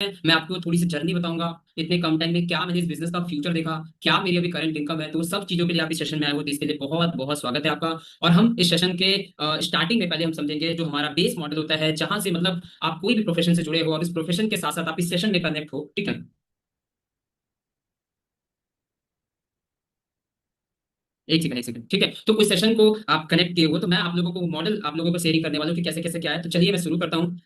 मैं आपको थोड़ी सी जर्नी बताऊंगा इतने कम टाइम में क्या मैंने इस बिजनेस का फ्यूचर देखा, क्या मेरी अभी करंट इनकम है। तो सब चीजों के लिए आप इस सेशन में आए हो, तो इसके लिए बहुत बहुत स्वागत है आपका। और हम इस सेशन के स्टार्टिंग में पहले हम समझेंगे जो हमारा बेस मॉडल होता है, जहां से मतलब आप कोई भी प्रोफेशन से जुड़े हो और इस प्रोफेशन के साथ साथ आप इस सेशन में कनेक्ट हो, ठीक है। एक सेकंड, ठीक है। तो उस सेशन को आप कनेक्ट किए हो, तो मैं आप लोगों को मॉडल आप लोगों को शेयर करने वाला हूँ कि कैसे कैसे क्या है। तो चलिए मैं शुरू करता हूँ।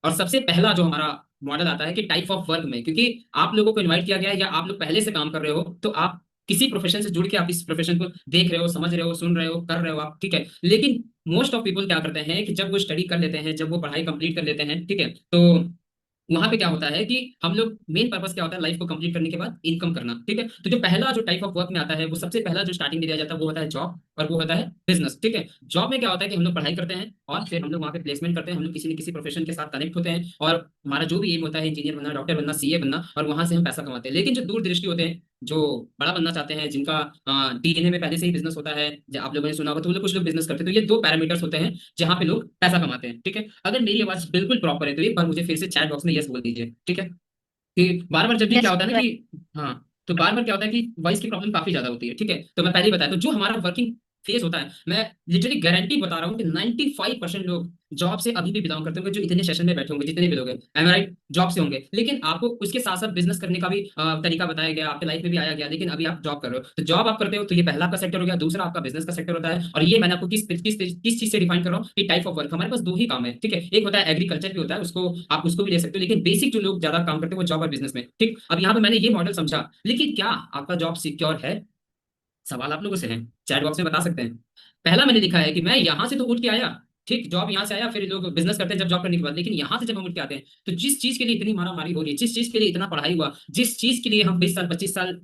और सबसे पहला जो हमारा मॉडल आता है कि टाइप ऑफ वर्क में, क्योंकि आप लोगों को इनवाइट किया गया है या आप लोग पहले से काम कर रहे हो, तो आप किसी प्रोफेशन से जुड़ के आप इस प्रोफेशन को देख रहे हो, समझ रहे हो, सुन रहे हो, कर रहे हो आप, ठीक है। लेकिन मोस्ट ऑफ पीपल क्या करते हैं कि जब वो स्टडी कर लेते हैं, जब वो पढ़ाई कंप्लीट कर लेते हैं, ठीक है, तो वहां पे क्या होता है कि हम लोग मेन पर्पस क्या होता है लाइफ को कंप्लीट करने के बाद इनकम करना, ठीक है। तो जो पहला जो टाइप ऑफ वर्क में आता है, वो सबसे पहला जो स्टार्टिंग में दिया जाता है वो होता है जॉब, और वो होता है बिजनेस, ठीक है। जॉब में क्या होता है कि हम लोग पढ़ाई करते हैं और फिर हम लोग वहाँ पे प्लेसमेंट करते हैं, हम लोग किसी न किसी प्रोफेशन के साथ कनेक्ट होते हैं और हमारा जो भी एम होता है इंजीनियर बनना, डॉक्टर बनना, सीए बनना, और वहां से हम पैसा कमाते हैं। लेकिन जो दूरदृष्टि होते हैं, जो बड़ा बनना चाहते हैं, जिनका डीएनए में पहले से ही बिजनेस होता है, आप लोगों ने सुना होगा, तो वो लोग कुछ लोग बिजनेस करते हैं। तो ये दो पैरामीटर्स होते हैं जहां पे लोग पैसा कमाते हैं, ठीक है। अगर मेरी आवाज बिल्कुल प्रॉपर है तो एक बार मुझे फिर से चैट बॉक्स में यस बोल दीजिए, ठीक है। कि बार बार जब भी क्या यस होता है ना भाई। कि हाँ, तो बार बार क्या होता है कि वॉइस की प्रॉब्लम काफी ज्यादा होती है, ठीक है। तो मैं पहले ही बताया, तो जो हमारा वर्किंग फेज होता है, मैं लिटरली गारंटी बता रहा हूँ कि 95% लोग जॉब से अभी भी बिलोंग करते होंगे, जो इतने सेशन में बैठे होंगे, जितने भी लोग हैं, एम राइट, जॉब से होंगे। लेकिन आपको उसके साथ साथ बिजनेस करने का भी तरीका बताया गया, आपके लाइफ में भी आया गया, लेकिन अभी आप जॉब कर रहे हो। तो जॉब आप करते हो तो ये पहला आपका सेक्टर हो गया, दूसरा आपका बिजनेस का सेक्टर होता है। और ये मैंने आपको किस चीज से डिफाइन कर रहा हूँ कि टाइप ऑफ वर्क हमारे पास दो ही काम है, ठीक है। एक होता है एग्रीकल्चर भी होता है, उसको आप उसको भी ले सकते हो, लेकिन बेसिक जो लोग ज्यादा काम करते हैं वो जॉब और बिजनेस में, ठीक। अब यहाँ पे मैंने ये मॉडल समझा, लेकिन क्या आपका जॉब सिक्योर है? सवाल आप लोगों से है, चैट बॉक्स में बता सकते हैं। पहला मैंने लिखा है कि मैं यहाँ से तो उठ के आया, ठीक, जॉब यहाँ से आया, फिर लोग बिजनेस करते हैं जब जॉब करने के बाद, लेकिन यहाँ से जब हम उठ के आते हैं, तो जिस चीज के लिए इतनी मारामारी हो रही है, जिस चीज के लिए इतना पढ़ाई हुआ, जिस चीज के लिए हम 20 साल 25 साल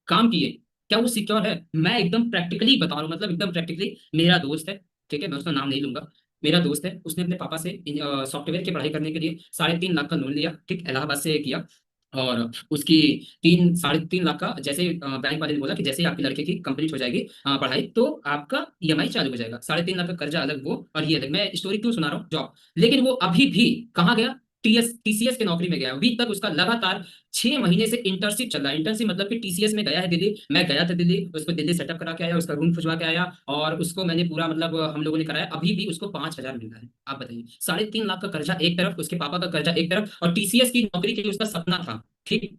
काम किए, क्या वो सिक्योर है? मैं एकदम प्रैक्टिकली बता रहा हूँ, मतलब एकदम प्रैक्टिकली। मेरा दोस्त है, ठीक है, मैं उसका नाम नहीं लूंगा। मेरा दोस्त है, उसने अपने पापा से सॉफ्टवेयर की पढ़ाई करने के लिए 3.5 लाख का लोन लिया, ठीक, इलाहाबाद से किया। और उसकी 3 3.5 लाख का, जैसे बैंक वाले ने बोला कि जैसे ही आपके लड़के की कंप्लीट हो जाएगी पढ़ाई, तो आपका ईएमआई चालू हो जाएगा। 3.5 लाख का कर्जा अलग, वो और ये अलग। मैं स्टोरी क्यों सुना रहा हूँ, जॉब। लेकिन वो अभी भी कहाँ गया? टीसीएस की नौकरी में गया। अभी तक उसका लगातार 6 महीने से इंटर्नशिप चल रहा है। इंटर्नशिप मतलब कि टीसीएस में गया है दिल्ली, मैं गया था दिल्ली, उसको दिल्ली सेटअप करा के आया, उसका रूम खुजवा के आया, और उसको मैंने पूरा मतलब हम लोगों ने कराया। अभी भी उसको 5,000 मिल रहा है। आप बताइए, 3.5 लाख का कर्जा एक तरफ, उसके पापा का कर्जा एक तरफ, और टीसीएस की नौकरी के लिए उसका सपना था, ठीक,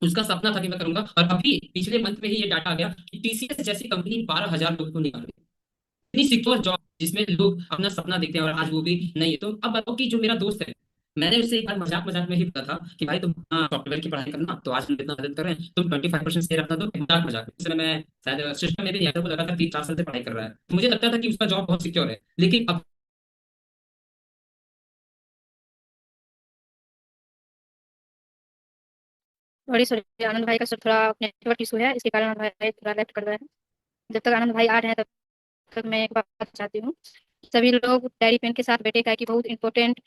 उसका सपना था कि मैं करूंगा। और अभी पिछले मंथ में ही ये डाटा आ गया कि टीसीएस जैसी कंपनी 12,000 लोगों को निकाल रही है। इतनी सिक्योर जॉब जिसमें लोग अपना सपना देखते हैं, और आज वो भी नहीं है। तो अब बताओ कि जो मेरा दोस्त है, मैंने उससे एक बार मजाक मजाक में ही बोला था कि भाई तुम सॉफ्टवेयर की पढ़ाई करना, तो आज हम इतना मदद कर रहे हैं, तुम 25% शेयर अपना दो, मजाक मजाक में। उस समय मैं शायद सिस्टम में भी नहीं आता, वो लगातार 3 4 साल से पढ़ाई कर रहा है, तो मुझे लगता था कि उसका जॉब बहुत सिक्योर है। लेकिन अब सॉरी सॉरी, आनंद भाई का सर थोड़ा नेटवर्क इशू है, इसके कारण आनंद भाई थोड़ा लेफ्ट कर रहे हैं। जब तक आनंद भाई आ रहे हैं तब तक मैं एक बात चाहती हूँ। सभी लोग डायरी पेन के साथ बैठे का कि बहुत इंपॉर्टेंट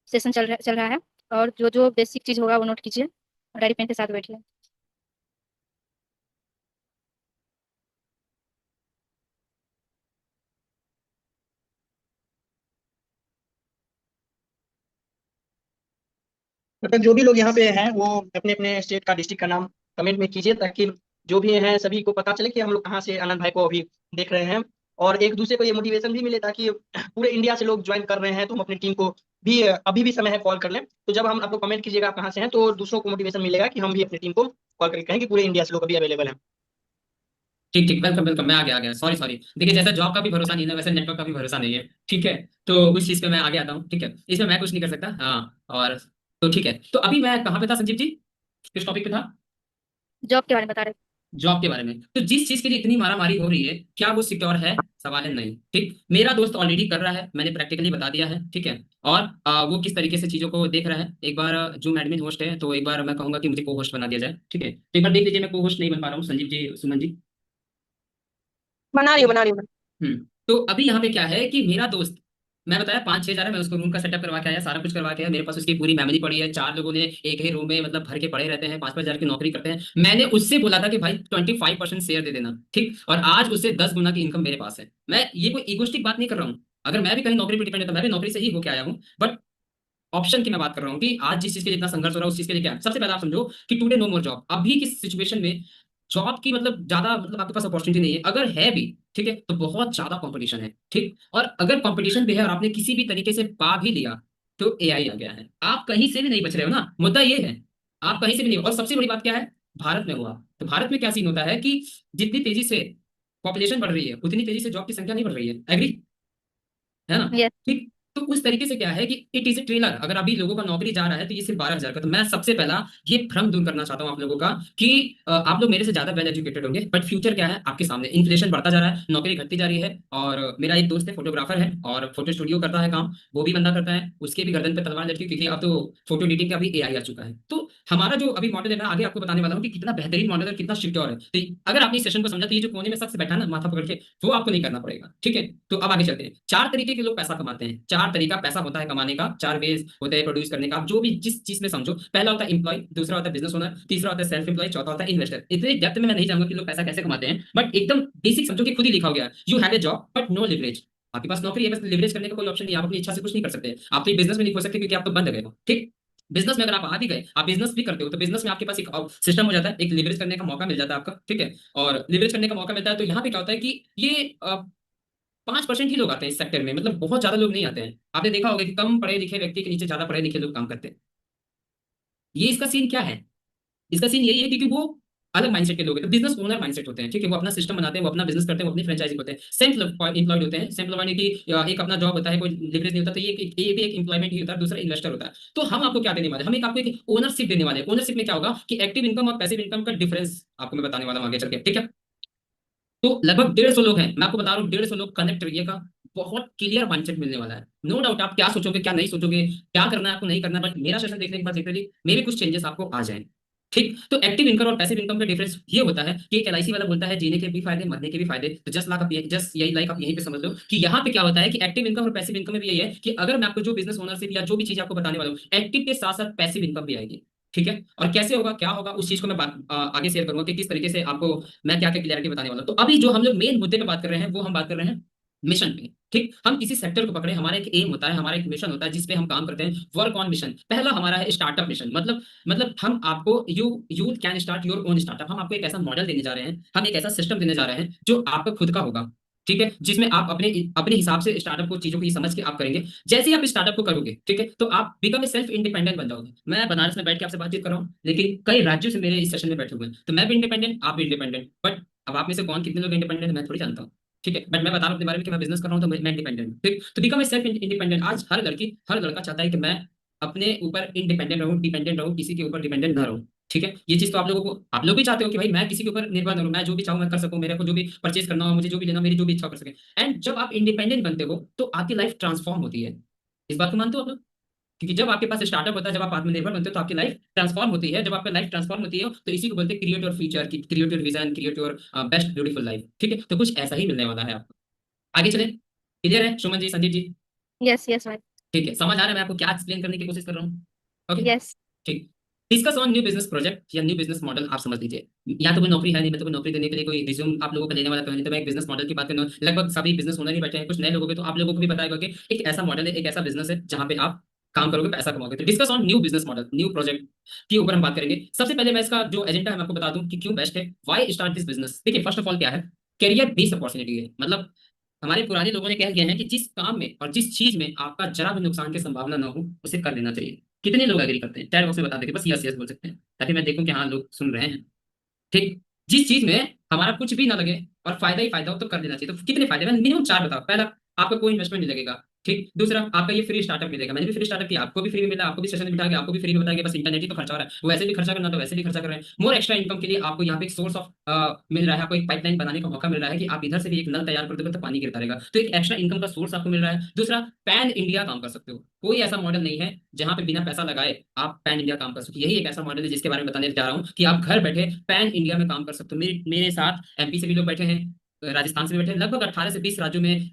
सेशन चल रहा है। और जो जो बेसिक चीज़ होगा वो नोट कीजिए और डायरी पेन के साथ बैठिए। मतलब जो भी लोग यहाँ पे हैं वो अपने अपने स्टेट का डिस्ट्रिक्ट का नाम कमेंट में कीजिए, ताकि जो भी हैं सभी को पता चले कि हम लोग कहाँ से आनंद भाई को अभी देख रहे हैं। और एक दूसरे को ये मोटिवेशन भी मिले, ताकि पूरे इंडिया से लोग ज्वाइन कर रहे हैं तो हम अपनी टीम को भी अभी भी समय है कॉल कर लें। तो जब हम आपको कमेंट कीजिएगा आप कहाँ से हैं, तो दूसरों को मोटिवेशन मिलेगा कि हम भी अपनी टीम को कॉल करके कहें कि पूरे इंडिया से लोग अभी अवेलेबल हैं। ठीक ठीक, वेलकम वेलकम, मैं आ गया आ गया, सॉरी सॉरी। देखिए, जैसे जॉब का भी भरोसा नहीं है ना, वैसे नेटवर्क का भी भरोसा नहीं है, ठीक है। तो उस चीज पे मैं आगे आता हूँ, ठीक है, इसमें मैं कुछ नहीं कर सकता, हाँ। और तो ठीक है, तो अभी मैं कहाँ पे था संजीव जी, किस टॉपिक पे था? जॉब के बारे में बता रहे जॉब के बारे में। तो जिस चीज के लिए इतनी मारामारी हो रही है, क्या वो सिक्योर है? सवाल है नहीं, ठीक। मेरा दोस्त ऑलरेडी कर रहा है, मैंने प्रैक्टिकली बता दिया है, ठीक है। और वो किस तरीके से चीजों को देख रहा है, एक बार जो एडमिन होस्ट है, तो एक बार मैं कहूंगा कि मुझे को होस्ट बना दिया जाए, ठीक है। तो एक बार देख लीजिए, मैं को होस्ट नहीं बन पा रहा हूँ, संजीव जी, सुमन जी। बना रही हूँ बना रही हूँ। तो अभी यहाँ पे क्या है कि मेरा दोस्त, मैं बताया 5 6 हजार है, मैं उसको रूम का सेटअप करवा के आया, सारा कुछ करवा के आया, मेरे पास उसकी पूरी मेमोरी पड़ी है। 4 लोगों ने एक ही रूम में मतलब भर के पड़े रहते हैं, 5 5 हजार की नौकरी करते हैं। मैंने उससे बोला था कि भाई 25% शेयर दे देना, ठीक, और आज उससे 10 गुना की इनकम मेरे पास है। मैं ये कोई इगोस्टिक बात नहीं कर रहा हूँ। अगर मैं भी कहीं नौकरी पर डिपेंड है तो मैं भी नौकरी से ही होके आया हूँ, बट ऑप्शन की मैं बात कर रहा हूँ कि आज जिस चीज के लिए इतना संघर्ष हो रहा है उस चीज के लिए क्या है। सबसे पहले आप समझो कि टुडे नो मोर जॉब। अभी की सिचुएशन में जॉब की मतलब ज्यादा मतलब आपके पास अपॉर्चुनिटी नहीं है, अगर है भी ठीक है तो बहुत ज्यादा कंपटीशन है। ठीक, और अगर कंपटीशन भी है और आपने किसी भी तरीके से पा भी लिया तो एआई आ गया है, आप कहीं से भी नहीं बच रहे हो ना, मुद्दा ये है। आप कहीं से भी नहीं हो। और सबसे बड़ी बात क्या है, भारत में हुआ तो भारत में क्या सीन होता है कि जितनी तेजी से पॉपुलेशन बढ़ रही है उतनी तेजी से जॉब की संख्या नहीं बढ़ रही है। एग्री है ना? यस। ठीक, तो उस तरीके से क्या है कि इट इज ए ट्रेलर। अगर अभी लोगों का नौकरी जा रहा है तो ये सिर्फ 12,000 का। तो मैं सबसे पहला ये भ्रम दूर करना चाहता हूँ आप लोगों का कि आप लोग मेरे से ज्यादा वेल एजुकेटेड होंगे, बट फ्यूचर क्या है आपके सामने। इन्फ्लेशन बढ़ता जा रहा है, नौकरी घटती जा रही है। और मेरा एक दोस्त है, फोटोग्राफर है और फोटो स्टूडियो करता है काम, वो भी बंदा करता है, उसके भी गर्दन पे तलवार लटकी, क्योंकि अब तो फोटो एडिटिंग का भी एआई आ चुका है। तो हमारा जो अभी मॉडल है, मैं आगे आपको बताने वाला हूँ कि कितना बेहतरीन मॉडल है, कितना सिक्योर है। तो अगर आपने इस सेशन को समझा तो ये जो कोने में शख्स बैठा है ना माथा पकड़ के, वो आपको नहीं करना पड़ेगा। ठीक है, तो अब आगे चलते हैं। चार तरीके के लोग पैसा कमाते हैं। चार तरीका पैसा होता है कमाने का, चार वेज होते हैं प्रोड्यूस करने का। आप जो भी जिस चीज में समझो, पहला होता है एम्प्लॉय, दूसरा होता है बिजनेस ओनर, तीसरा होता है सेल्फ एम्प्लॉय, चौथा होता है इन्वेस्टर। इतने डेप्थ में मैं नहीं जाऊंगा कि लोग पैसा कैसे कमाते हैं, बट एकदम बेसिक समझो कि खुद ही लिखा हो गया है, you have a job but no leverage. आपके पास नौकरी है, बस लिवरेज करने का कोई ऑप्शन नहीं है। आप अपनी इच्छा से कुछ नहीं कर सकते। आप तो बिजनेस में नहीं हो सकते क्योंकि आप तो बंद गए हो। ठीक, बिजनेस में अगर आप आ भी गए, आप बिजनेस भी करते हो, तो बिजनेस में आपके पास एक सिस्टम हो जाता है, एक लिवरेज करने का मौका मिल जाता है आपका। ठीक है, और लिवरेज करने का मौका मिलता है तो यहाँ पे क्या होता है कि ये 5% ही लोग आते हैं इस सेक्टर में, मतलब बहुत ज्यादा लोग नहीं आते हैं। आपने देखा होगा कि कम पढ़े लिखे व्यक्ति के नीचे ज्यादा पढ़े लिखे लोग काम करते हैं। ये इसका सीन क्या है, इसका सीन यही है क्योंकि वो अलग माइंडसेट के लोग हैं। तो बिजनेस ओनर माइंडसेट होते हैं। ठीक है, वो अपना सिस्टम बनाते हैं, वो अपना बिजनेस करते हैं, वो अपनी फ्रेंचाइजी होते हैं, सेल्फ एम्प्लॉयड होते हैं। सेल्फ एम्प्लॉयड की एक अपना जॉब होता है, कोई लिवरेज नहीं होता। तो ये भी एक एम्प्लॉयमेंट ही होता है, दूसरा इन्वेस्टर होता है। तो हम आपको क्या देने वाले हैं, हम एक आपको एक ओनरशिप देने वाले हैं। ओनरशिप में क्या होगा कि एक्टिव इनकम और पैसिव इनकम का डिफरेंस आपको मैं बताने वाला हूँ आगे चल के। ठीक है, तो लगभग 150 लोग हैं, मैं आपको बता रहा हूँ 150 लोग कनेक्ट रहिएगा। बहुत क्लियर माइंडसेट मिलने वाला है। नो डाउट आप क्या सोचोगे क्या नहीं सोचोगे, क्या करना है आपको नहीं करना है, बट मेरा सेशन देखने के बाद लिटरली मे भी कुछ चेंजेस आपको आ जाए। ठीक, तो एक्टिव इनकम और पैसिव इनकम का डिफरेंस ये होता है कि एक एलआईसी वाला बोलता है जीने के भी फायदे मरने के भी फायदे। तो जस्ट यही लाइक आप यहीं पे समझ लो कि यहाँ पे क्या होता है कि एक्टिव इनकम और पैसिव इनकम में भी यही है कि अगर मैं आपको जो बिजनेस ओनरशिप या जो भी चीज आपको बताने वाला हूँ, एक्टिव के साथ साथ पैसिव इनकम भी आएगी। ठीक है, और कैसे होगा क्या होगा उस चीज को मैं आगे शेयर करूंगा कि किस तरीके से आपको मैं क्या क्या क्लियरिटी बताने वाला हूं। तो अभी जो हम लोग मेन मुद्दे पे बात कर रहे हैं वो हम बात कर रहे हैं मिशन पे। ठीक, हम किसी सेक्टर को पकड़े, हमारा एक एम होता है, हमारा एक मिशन होता है जिसपे हम काम करते हैं। Work on mission. पहला हमारा है स्टार्टअप मिशन। मतलब हम आपको you can start your own startup. हम आपको एक ऐसा मॉडल देने जा रहे हैं, हम एक ऐसा सिस्टम देने जा रहे हैं जो आपका खुद का होगा। ठीक है, जिसमें आप अपने अपने हिसाब से स्टार्टअप को चीजों को ये समझ के आप करेंगे। जैसे ही आप स्टार्टअप को करोगे, ठीक है, तो आप बिकम ए सेल्फ इंडिपेंडेंट बन जाओगे। मैं बनारस में बैठ के आपसे बातचीत कर रहा हूँ, लेकिन कई राज्यों से मेरे इस सेशन में बैठे हुए हैं, तो मैं भी इंडिपेंडेंट, आप भी इंडिपेंडेंट। बट अब आप में से कौन कितने लोग इंडिपेंडेंट मैं थोड़ी जानता हूँ। ठीक है, बट मैं बता रहा हूँ अपने बारे में कि मैं बिजनेस कर रहा हूँ तो मैं इंडिपेंडेंट हूँ। ठीक, तो बिकम ए सेल्फ इंडिपेंडेंट। आज हर लड़की हर लड़का चाहता है कि मैं अपने ऊपर इंडिपेंडेंट रहूँ, डिपेंडेंट रहूँ, किसी के ऊपर डिपेंडेंट ना रहूँ। ठीक है, ये चीज तो आप लोगों को, आप लोग भी चाहते हो कि भाई मैं किसी के ऊपर निर्भर ना रहूं, मैं जो भी चाहूँ मैं कर सकूं, मेरे को जो भी परचेज करना हो, मुझे जो भी लेना, मेरी जो भी इच्छा कर सके। एंड जब आप इंडिपेंडेंट बनते हो तो आपकी लाइफ ट्रांसफॉर्म होती है। इस बात को मानते हो आप लोग? क्योंकि जब आपके पास स्टार्टअप होता है, जब आप आत्मनिर्भर बनते हो तो आपकी लाइफ ट्रांसफॉर्म होती है। जब आपकी लाइफ ट्रांसफॉर्म होती है तो इसी को बोलते हैं create your future, create your vision, create your best beautiful life. ठीक है, तो कुछ ऐसा ही मिलने वाला है आपको। आगे चलें, क्लियर है सुमन जी, संदीप जी? यस यस भाई। ठीक है, समझ आ रहा है मैं आपको क्या एक्सप्लेन करने की कोशिश कर रहा हूँ? Okay, yes. ठीक। Discuss on new business project या न्यू बिजनेस मॉडल। आप समझ लीजिए, यहाँ तो कोई नौकरी है नहीं, मैं तो कोई नौकरी देने के लिए कोई रिज्यूम आप लोगों को लेने वाला तो है नहीं। तो मैं एक बिजनेस मॉडल की बात करूँ, लगभग सभी बिजनेस ओनर ही बैठे हैं, कुछ नए लोगों पे तो आप लोगों को भी पता है कि एक ऐसा मॉडल है, एक ऐसा बिजनेस है जहाँ पे आप काम करोगे पैसा कमाओगे। तो discuss on new business model, new project के ऊपर हम बात करेंगे। सबसे पहले मैं इसका जो एजेंडा है मैं आपको बता दूं कि क्यों बेस्ट है, व्हाई स्टार्ट दिस बिजनेस। देखिए, फर्स्ट ऑफ ऑल क्या है, करियर बेस्ड अपॉर्चुनिटी है। मतलब हमारे पुराने लोगों ने कह दिया है कि जिस काम में और जिस चीज में आपका जरा भी नुकसान की संभावना ना हो उसे कर लेना चाहिए। कितने लोग एग्री करते हैं? चैट बॉक्स में बता देंगे, बस यस यस बोल सकते हैं ताकि मैं देखूं कि हाँ लोग सुन रहे हैं। ठीक, जिस चीज में हमारा कुछ भी ना लगे और फायदा ही फायदा हो तो कर देना चाहिए। तो कितने फायदे, मैं मिनिमम चार बताओ। पहला, आपका कोई इन्वेस्टमेंट नहीं लगेगा। ठीक, दूसरा, आपका ये फ्री स्टार्टअप मिलेगा। मैंने भी फ्री स्टार्टअप किया, आपको भी फ्री में मिला, आपको भी सेशन में बिठा के आपको भी फ्री में बताया कि बस इंटरनेट ही तो खर्चा हो रहा है, वो वैसे भी खर्चा करना तो वैसे भी खर्चा कर रहे हैं। मोर एक्स्ट्रा इनकम के लिए आपको यहाँ पे एक सोर्स ऑफ मिल रहा है, आपको एक पाइपलाइन बनाने का मौका मिल रहा है कि आप इधर से भी एक नल तैयार कर दोगे तो पानी गिरता रहेगा। तो एक एक्स्ट्रा इनकम का सोर्स आपको मिल रहा है। दूसरा, पैन इंडिया काम कर सकते हो। कोई ऐसा मॉडल नहीं है जहां पे बिना पैसा लगाए आप पैन इंडिया काम कर सकते हो। यही एक ऐसा मॉडल है जिसके बारे में बताने जा रहा हूँ कि आप घर बैठे पैन इंडिया में काम कर सकते हो। मेरे साथ एमपी से भी लोग बैठे हैं, राजस्थान से भी बैठे हैं, लगभग 18 से 20 राज्यों में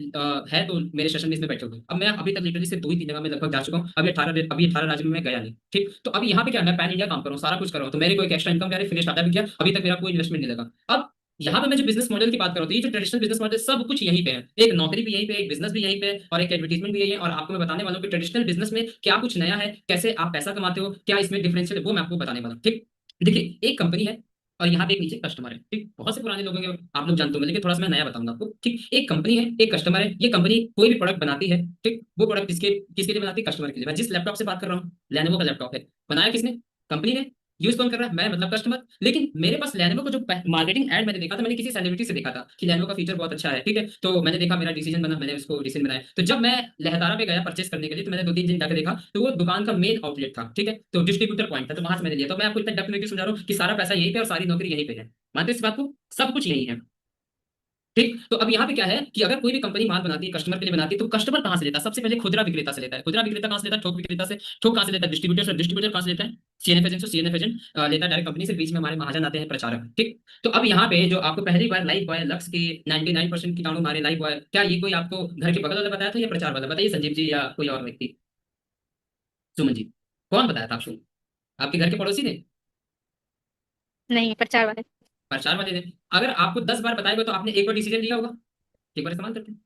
है तो मेरे सेशन में इसमें बैठे हुए। अब मैं अभी तक लिटरली सिर्फ 2 ही 3 जगह में लगभग जा चुका हूँ। अभी 18 राज्यों में मैं गया नहीं। ठीक, तो अभी यहाँ पे क्या, मैं पैन इंडिया काम कर रहा हूँ, सारा कुछ कर रहा हूँ, तो मेरे को एक एक्स्ट्रा इनकम क्या है, फ्री स्टार्टअप किया, अभी तक मेरा कोई इन्वेस्टमेंट नहीं लगा। अब यहाँ पे मैं जो बिजनेस मॉडल की बात कर रहा हूँ, तो ये जो ट्रेडिशनल बिजनेस मॉडल सब कुछ यहीं पे है। एक नौकरी भी यहीं पे, एक बिजनेस भी यहीं पे, और एक एडवर्टीजमेंट भी यही है। और आपको मैं बताने वाला हूँ कि ट्रेडिशनल बिजनेस में क्या कुछ नया है, कैसे आप पैसा कमाते हो, क्या इसमें डिफरेंशियल है, वो मैं आपको बताने वाला हूँ। ठीक, देखिए एक कंपनी है और यहाँ पे एक नीचे कस्टमर है। ठीक, बहुत से पुराने लोग होंगे, आप लोग जानते हो, लेकिन थोड़ा सा मैं नया बताऊंगा आपको। ठीक, एक कंपनी है, एक कस्टमर है। ये कंपनी कोई भी प्रोडक्ट बनाती है, ठीक, वो प्रोडक्ट किसके किसके लिए बनाती है? कस्टमर के लिए। मैं जिस लैपटॉप से बात कर रहा हूँ, लेनोवो का लैपटॉप है। बनाया किसने? कंपनी ने। यूज कौन कर रहा है? मैं, मतलब कस्टमर। लेकिन मेरे पास लेनोवो को जो मार्केटिंग एड मैंने देखा था, मैंने किसी सेलिब्रिटी से देखा था कि लेनोवो का फीचर बहुत अच्छा है। ठीक है, तो मैंने देखा, मेरा डिसीजन बना, मैंने उसको डिसीजन बनाया। तो जब मैं लहतारा पे गया परचेस करने के लिए, तो मैंने 2-3 दिन जाकर देखा, तो वो दुकान का मेन आउटलेट था। ठीक है, तो डिस्ट्रीब्यूटर पॉइंट था, तो वहां से मैंने लिया। तो मैं आपको इतना डेफिनेटली समझा रहा हूँ कि सारा पैसा यहीं पे और सारी नौकरी यहीं पे है। मानते हो इस बात को? सब कुछ यही है। ठीक, तो अब यहाँ पे क्या है कि अगर कोई भी कंपनी माल बनाती है, कस्टमर के लिए बनाती है, तो कस्टमर कहाँ से लेता है? सबसे पहले खुदरा विक्रेता से लेता है। खुदरा विक्रेता कहाँ से लेता है? थोक विक्रेता से। थोक कहाँ से लेता है? डिस्ट्रीब्यूटर से। डिस्ट्रीब्यूटर कहाँ से लेता है? सीएनएफ एजेंट से। सीएनएफ एजेंट लेता है डायरेक्ट कंपनी से। बीच में हमारे महाजन आते हैं, प्रचारक। ठीक, तो अब यहाँ पे जो आपको पहली बार लाइफ बॉय लक्स की 99% कीटाणु मारे लाइफ बॉय, क्या ये कोई आपको घर के बगल वाला बताया था या प्रचार वाला? बताइए, संजीव जी या कोई और व्यक्ति? सुमन जी, कौन बताया था आपको? आपके घर के पड़ोसी ने? नहीं, प्रचार वाले। प्रचार वाले ने? अगर आपको 10 बार बताएगा तो आपने एक बार डिसीजन लिया होगा। एक बार इस्तेमाल करते हैं,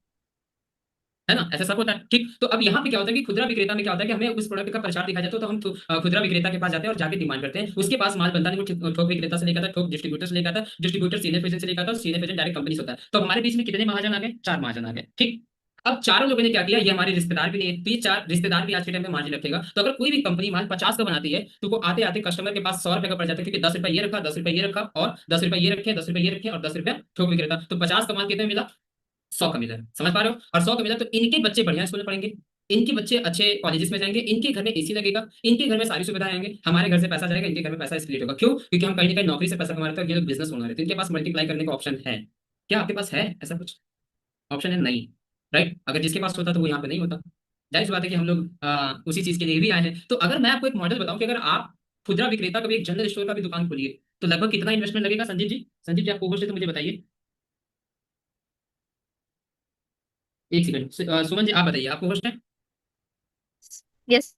है ना? ऐसा सब होता है। ठीक, तो अब यहाँ पे क्या होता है कि खुदरा विक्रेता में क्या होता है कि हमें उस प्रोडक्ट का प्रचार दिखाया जाता है, तो हम खुदरा विक्रेता के पास जाते हैं और जाके डिमांड करते हैं। उसके पास माल बनता नहीं, वो थोक विक्रेता से लेकर आता है, थोक डिस्ट्रीब्यूटर से लेकर आता है, डिस्ट्रीब्यूटर सीनियर एजेंट से लेकर आता है, सीनियर एजेंट डायरेक्ट कंपनी से होता है। तो हमारे बीच में कितने महाजन आ गए? 4 महाजन आ गए। ठीक, अब चारों लोगों ने क्या किया? ये हमारे रिश्तेदार भी नहीं है, तो ये 4 रिश्तेदार भी आज के टाइम में मार्जिन रखेगा। तो अगर कोई भी कंपनी माल 50 का बनाती है, तो वो आते आते कस्टमर के पास 100 रुपए का पड़ जाता है, क्योंकि 10 रुपए ये रखा, 10 रुपए ये रखा, और 10 रुपए ये रखे, 10 रुपए ये रखे, और 10 रुपया थोक विक्रेता। तो 50 का माल कितने में मिला? 100 का मिला है। समझ पा रहे हो? और 100 का मिला, तो इनके बच्चे बढ़िया स्कूल में पढ़ेंगे, इनके बच्चे अच्छे कॉलेजेस में जाएंगे, इनके घर में एसी लगेगा, इनके घर में सारी सुविधाएं आएंगे, हमारे घर से पैसा जाएगा, इनके घर में पैसा स्प्लिट होगा। क्यों? क्योंकि हम कहीं ना कहीं नौकरी से पैसा कमा रहे थे और ये लोग बिजनेस ओनर है, तो इनके पास मल्टीप्लाई करने का ऑप्शन है। क्या आपके पास है ऐसा कुछ ऑप्शन? है नहीं, राइट? अगर जिसके पास होता तो वो यहाँ पे नहीं होता। जाहिर सी बात है कि हम लोग उसी चीज के लिए भी आए हैं। तो अगर मैं आपको एक मॉडल बताऊं कि अगर आप खुदरा विक्रेता का भी, एक जनरल स्टोर का भी दुकान खोलिए, तो लगभग कितना इन्वेस्टमेंट लगेगा? संजीव जी, संजीव जी आप को तो मुझे बताइए। एक सेकंड, सुमन जी आप बताइए, आपको होस्ट है? यस।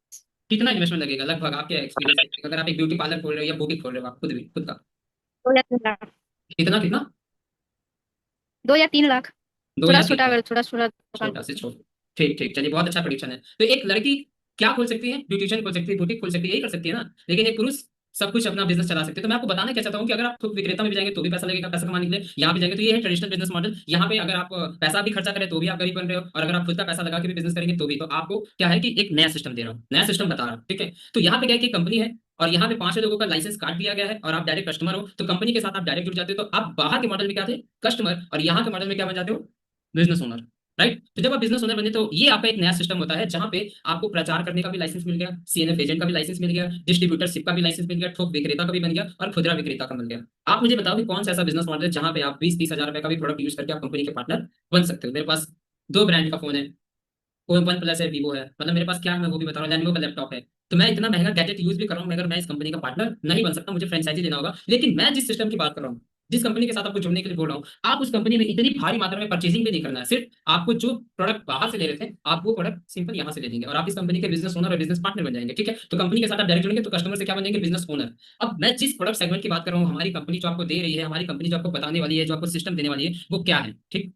कितना इन्वेस्टमेंट लगेगा लगभग आपके एक्सपीरियंस से? अगर आप एक ब्यूटी पार्लर खोल रहे हो या बुटीक खोल रहे हो, आप खुद भी खुद का? 2 या 3 लाख। कितना कितना? 2 या 3 लाख। 2 या 3 लाख? छोटा छोटा दुकान। छोटा से छोटा। ठीक ठीक, चलिए बहुत अच्छा प्रोडिक्शन है। तो एक लड़की क्या खोल सकती है? ब्यूटिशियन खोल सकती है, बुटीक खोल सकती है, यही कर सकती है ना। लेकिन एक पुरुष सब कुछ अपना बिजनेस चला सकते हैं। तो मैं आपको बताना क्या चाहता हूँ कि अगर आप थोक विक्रेता में भी जाएंगे तो भी पैसा लगेगा, पैसा कमाने के लिए यहाँ पे जाएंगे, तो ये है ट्रेडिशनल बिजनेस मॉडल। यहाँ पे अगर आप पैसा भी खर्चा करें तो भी आप गरीब बन रहे हो, और अगर आप खुद का पैसा लगा के भी बिजनेस करेंगे तो भी। तो आपको क्या है कि एक नया सिस्टम दे रहा हूँ, नया सिस्टम बता रहा हूँ। ठीक है, तो यहाँ पे क्या है कि कंपनी है और यहाँ पे 5 लोगों का लाइसेंस काट दिया गया है, और आप डायरेक्ट कस्टमर हो, तो कंपनी के साथ आप डायरेक्ट जुड़ जाते हो। तो आप बाहर के मॉडल में क्या थे? कस्टमर, और यहाँ के मॉडल में क्या बन जाते हो? Business owner, right? तो जब आप बिजनेस ओनर बने, तो ये आपका एक नया सिस्टम होता है जहां पे आपको प्रचार करने का भी लाइसेंस मिल गया, सीएनएफ एजेंट का भी लाइसेंस मिल गया, डिस्ट्रीब्यूटरशिप का भी लाइसेंस मिल गया, थोक विक्रेता का भी बन गया, और खुदरा विक्रेता का मिल गया। आप मुझे बताओ कि कौन सा ऐसा बिजनेस मॉडल है जहां पे आप 20-30 हजार रुपए का भी प्रोडक्ट यूज करके आप कंपनी के पार्टनर बन सकते हो? मेरे पास 2 ब्रांड का फोन है, वन प्लस है, वीवो है, मतलब मेरे पास क्या है मैं वो भी बता रहा हूँ, लेनोवो का लैपटॉप है। तो मैं इतना महंगा गैजेट यूज भी कर रहा हूँ, मगर मैं इस कंपनी का पार्टनर नहीं बन सकता, मुझे फ्रेंचाइजी लेना होगा। लेकिन मैं जिस सिस्टम की बात कर रहा हूँ, जिस कंपनी के साथ आपको जुड़ने के लिए बोल रहा हूँ, आप उस कंपनी में इतनी भारी मात्रा में परचेजिंग भी नहीं करना है। सिर्फ आपको जो प्रोडक्ट बाहर से ले रहे थे, आप वो प्रोडक्ट सिंपल यहाँ से ले लेंगे, और आप इस कंपनी के बिजनेस ओनर और बिजनेस पार्टनर बन जाएंगे। ठीक है, तो कंपनी के साथ आप डायरेक्ट जुड़ेंगे तो कस्टमर से क्या बन जाएंगे? Business owner. अब मैं जिस प्रोडक्ट सेगमेंट की बात कर रहा हूँ, हमारी कंपनी जो आपको दे रही है, हमारी कंपनी जो आपको बताने वाली है, जो आपको सिस्टम देने वाली है, वो क्या है? ठीक,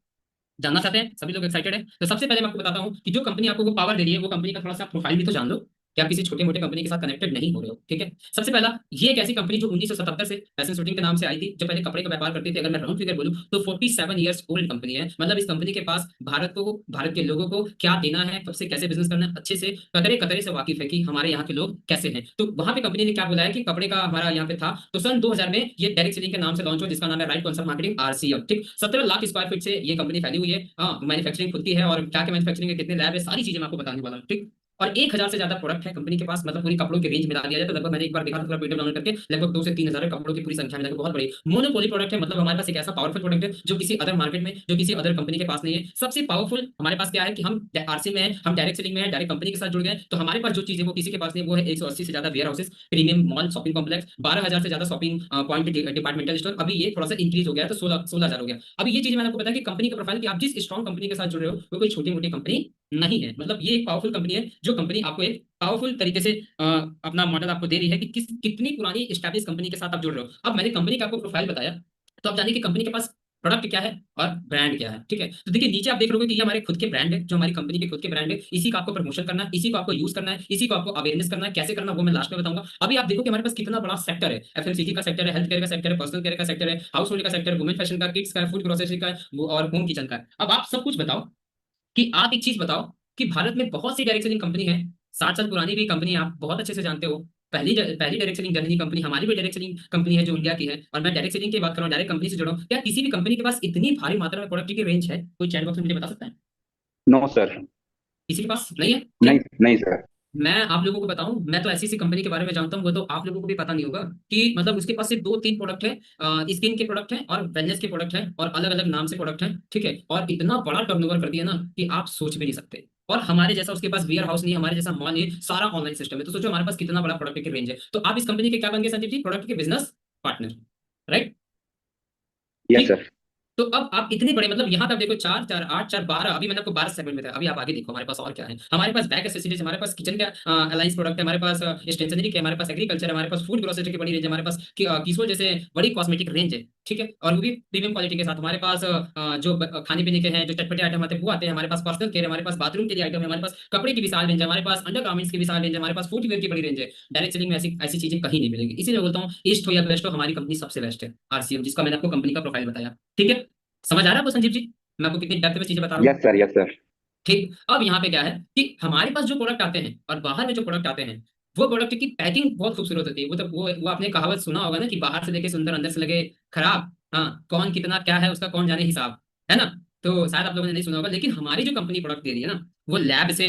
जानना चाहते हैं? सभी लोग एक्साइटेड है? तो सबसे पहले मैं आपको बताता हूँ कि जो कंपनी आपको वो पावर दे रही है, वो कंपनी का थोड़ा सा प्रोफाइल भी तो जान लो कि आप किसी छोटे मोटे कंपनी के साथ कनेक्टेड नहीं हो रहे हो। ठीक है, सबसे पहला, ये एक ऐसी कंपनी जो 1977 से फैशन शूटिंग के नाम से आई थी, जो पहले कपड़े का व्यापार करती थी। अगर मैं राउंड फिगर बोलूं तो 47 ईयर्स ओल्ड कंपनी है। मतलब इस कंपनी के पास भारत को, भारत के लोगों को क्या देना है, कब से कैसे बिजनेस करना है, अच्छे से कतरे कतरे से वाकिफ है कि हमारे यहाँ के लोग कैसे हैं। तो वहां पे कंपनी ने क्या बोला है कि कपड़े का हमारा यहाँ पे था, तो सन 2000 में ये डायरेक्ट सेलिंग के नाम से लॉन्च हुआ, जिसका नाम है राइट कॉन्सेप्ट मार्केटिंग, आरसीएम। ठीक, 17 लाख स्क्वायर फीट से ये कंपनी फैली हुई है। मैन्युफैक्चरिंग खुद की है, और क्या क्या मैन्युफैक्चरिंग है, कितने लैब है, सारी चीजें मैं आपको बताने वाला हूँ। ठीक, और 1000 से ज्यादा प्रोडक्ट है कंपनी के पास, मतलब पूरी कपड़ों की रेंज मिला दिया जाए तो लगभग, मैंने एक बार देखा था पूरा वीडियो डाउनलोड करके, लगभग 2 से 3 हजार कपड़ों की पूरी संख्या मिला के बहुत बड़ी मोनोपोली प्रोडक्ट है। मतलब हमारे पास एक ऐसा पावरफुल प्रोडक्ट है जो किसी अदर मार्केट में, जो किसी अदर कंपनी के पास नहीं है। सबसे पावरफुल हमारे पास क्या है कि हम आरसी में है, हम डायरेक्ट सेलिंग में है, डायरेक्ट कंपनी के साथ जुड़ गए, तो हमारे पास जो चीज है वो किसी के पास नहीं। वो है 180 से ज्यादा warehouses, premium mall, shopping complex, 12,000 से ज्यादा शॉपिंग पॉइंट, डिपार्टमेंटल स्टोर। अभी ये थोड़ा सा इंक्रीज हो गया है, तो 16,000 हो गया। अभी ये चीज मैंने आपको बताया कि कंपनी का प्रोफाइल, कि आप जिस स्ट्रॉन्ग कंपनी के साथ जुड़ रहे हो वो कोई छोटी मोटी कंपनी नहीं है। मतलब ये एक पावरफुल कंपनी है, जो कंपनी आपको एक पावरफुल तरीके से अपना मॉडल आपको दे रही है कि कितनी पुरानी एस्टैब्लिश कंपनी के साथ आप जुड़ रहे हो। अब मैंने कंपनी का आपको प्रोफाइल बताया, तो आप जानिए कि कंपनी के पास प्रोडक्ट क्या है और ब्रांड क्या है, ठीक है। तो देखिए नीचे आप देख रहे कि ये हमारे खुद के ब्रांड है, जो हमारी कंपनी के खुद के ब्रांड है, इसी का आपको प्रमोशन करना है, इसी को आपको यूज करना है, इसी को आपको अवेयरनेस करना है। कैसे करना वो मैं लास्ट में बताऊंगा। अभी आप देखो कि हमारे पास कितना बड़ा सेक्टर है, एफएमसीजी का सेक्टर है, हेल्थ केयर का सेक्टर है, पर्सनल केयर का सेक्टर है, हाउस होल्ड का सेक्टर, वुमेन फैशन का, किड्स का, फूड प्रोसेसिंग का और होम किचन का। अब आप सब कुछ बताओ कि आप एक चीज बताओ कि भारत में बहुत सी डायरेक्ट सेलिंग कंपनी है, 60 साल पुरानी भी कंपनी आप बहुत अच्छे से जानते हो। पहली डायरेक्ट सेलिंग जननी कंपनी हमारी भी डायरेक्ट सेलिंग कंपनी है जो इंडिया की है, और मैं डायरेक्ट सेलिंग की बात कर रहा हूँ, डायरेक्ट कंपनी से जुड़ा हूँ। क्या किसी भी कंपनी के पास इतनी भारी मात्रा में प्रोडक्ट की रेंज है? कोई चैट बॉक्स में मुझे बता सकता है? No sir. किसी के पास नहीं है? नहीं ठीक। नहीं सर। मैं आप लोगों को बताऊं, मैं तो ऐसी कंपनी के बारे में जानता हूँ, वो तो आप लोगों को भी पता नहीं होगा कि मतलब उसके पास सिर्फ 2-3 प्रोडक्ट है, स्किन के प्रोडक्ट हैं और वेलनेस के प्रोडक्ट हैं और अलग अलग नाम से प्रोडक्ट हैं, ठीक है। और इतना बड़ा टर्नओवर कर दिया ना कि आप सोच भी नहीं सकते। और हमारे जैसा उसके पास वेयर हाउस नहीं है, हमारे जैसा मॉल नहीं है, सारा ऑनलाइन सिस्टम है। तो सोचो हमारे पास कितना बड़ा प्रोडक्ट की रेंज है। तो आप इस कंपनी के क्या बन गए संदीप जी? प्रोडक्ट के बिजनेस पार्टनर, राइट? यस ठीक। सर। तो अब आप इतने बड़े मतलब यहाँ पे आप देखो 4 4 8 4 12, अभी मैंने आपको 12 सेगमेंट में था। अभी आप आगे देखो हमारे पास और क्या है। हमारे पास बैग एक्सेसरीज, हमारे पास किचन का अलायंस प्रोडक्ट है, हमारे पास स्टेशनरी के, हमारे पास एग्रीकल्चर है, हमारे पास फूड ग्रोसरी की बड़ी रेंज है, हमारे पास किसो जैसे बड़ी कॉस्मेटिक रेंज है, ठीक है। और वो भी प्रीमियम क्वालिटी के साथ। हमारे पास जो खाने पीने के हैं, जो चटपटे आइटम आते हैं वो आते हैं। हमारे पास पर्सनल केयर है, हमारे पास बाथरूम के लिए आइटम है, हमारे पास कपड़े की विशाल रेंज है, हमारे पास अंडर गार्मेंट्स की विशाल रेंज है, हमारे पास फुटवेयर की बड़ी रेंज है। डायरेक्ट सेलिंग में ऐसी ऐसी चीजें कहीं नहीं मिलेंगी। इसीलिए बोलता हूँ ईस्ट हो या वेस्ट हो, हमारी कंपनी सबसे बेस्ट है, आरसीएम, जिसका मैंने आपको कंपनी का प्रोफाइल बताया, ठीक है। समझ आ रहा है आपको संजीव जी मैं आपको कितनी डेप्थ में चीजें बता रहा हूँ? Yes sir. Yes sir. ठीक। अब यहाँ पे क्या है कि हमारे पास जो प्रोडक्ट आते हैं और बाहर में जो प्रोडक्ट आते हैं, वो प्रोडक्ट की पैकिंग बहुत खूबसूरत होती है। वो तो वो आपने कहावत सुना होगा ना कि बाहर से देखे सुंदर, अंदर से लगे खराब। हाँ, कौन कितना क्या है उसका कौन जाने हिसाब, है ना? तो शायद आप लोगों ने नहीं सुना होगा, लेकिन हमारी जो कंपनी प्रोडक्ट दे रही है ना, वो लैब से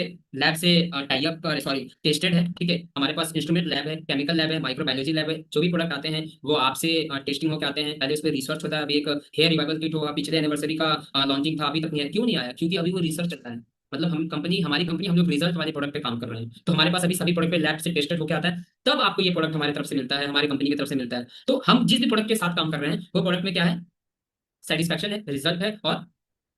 टाई अप, सॉरी टेस्टेड है, ठीक है। हमारे पास इंस्ट्रूमेंट लैब है, केमिकल लैब है, माइक्रोबायोलॉजी लैब है। जो भी प्रोडक्ट आते हैं वो आपसे टेस्टिंग होकर आते हैं, पहले उस पर रिसर्च होता है। अभी एक हेयर रिवाइवल किट हुआ, पिछले एनिवर्सरी का लॉन्चिंग था, अभी तक नहीं आया। क्यों नहीं आया? क्योंकि अभी वो रिसर्च चल रहा है। मतलब हमारी कंपनी हम लोग रिजल्ट वाले प्रोडक्ट पे काम कर रहे हैं। तो हमारे पास अभी सभी प्रोडक्ट पे लैब से टेस्टेड होकर आता है, तब आपको ये प्रोडक्ट हमारी तरफ से मिलता है, हमारी कंपनी की तरफ से मिलता है। तो हम जिस भी प्रोडक्ट के साथ काम कर रहे हैं वो प्रोडक्ट में क्या है? सेटिस्फैक्शन है, रिजल्ट है और